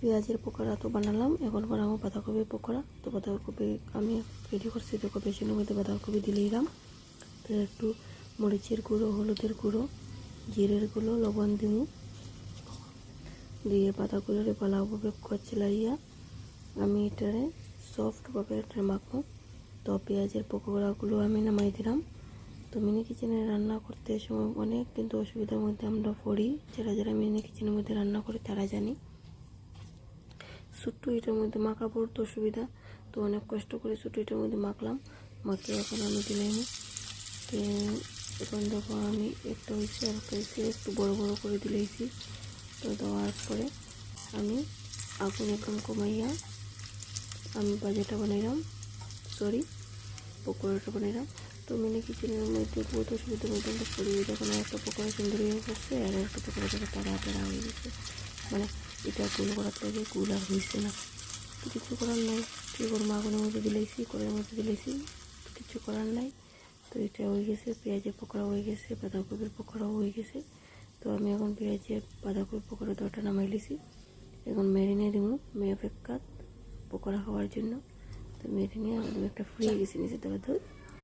পেঁয়াজের পকোড়া তো বানালাম, এখন বানাবো বাঁধাকপির পকোড়া। তো বাঁধাকপি আমি রেডি করছি, দেখো বেসনের মধ্যে বাঁধাকপি দিলাম। তো একটু মরিচের গুঁড়ো, হলুদের গুঁড়ো, জিরের গুঁড়ো, লবণ দিব, দিয়ে বাঁধাকপিরে ভালোভাবে কচলাইয়া আমি এটারে সফটভাবে এটা মাখবো। তো পেঁয়াজের পকোড়াগুলো আমি নামাই দিলাম। তো মিনি কিচেনে রান্না করতে সময় অনেক কিন্তু অসুবিধার মধ্যে আমরা পড়ি, যারা যারা মিনি কিচেনের মধ্যে রান্না করে তারা জানি। ছোট্ট এটার মধ্যে মাখা পড়তো অসুবিধা, তো অনেক কষ্ট করে ছোট্ট এটার মধ্যে মাখলাম। মাখিয়ে এখন আমি দিলাম। তো এখন দেখো আমি একটা হয়েছে আর একটা হয়েছে, একটু বড় বড় করে দিলেছি। তো দেওয়ার পরে আমি আগুন একদম কমাইয়া আমি ভাজাটা বানাইলাম, পকোড়াটা বানাইলাম। তো মিনি কিচেনের মধ্যে বহুত অসুবিধার মধ্যে আমরা পড়ি। যখন একটা পকোড়া সুন্দর হয়ে পড়ছে আর একটা পকোড়া থেকে তারা তারা হয়ে গেছে, মানে এটা গোল করার থেকে গোল আর হয়েছে না। তো কিছু করার নাই, কী করবো, আগুনের মধ্যে দিলেছি, কড়াইয়ের মধ্যে দিলেছি, কিছু করার নাই। তো এটা হয়ে গেছে, পেঁয়াজের পকোড়া হয়ে গেছে, বাঁধাকপির পকোড়াও হয়ে গেছে। তো আমি এখন পেঁয়াজের বাঁধাকপির পকোড়া দুটা নামাই লিছি। এখন মেরিনে দিব মেয়ে অপেক্ষা পকোড়া খাওয়ার জন্য। তো মেরিনে আমি একটা ফুরিয়ে গেছি নিচে দেওয়া দুধ।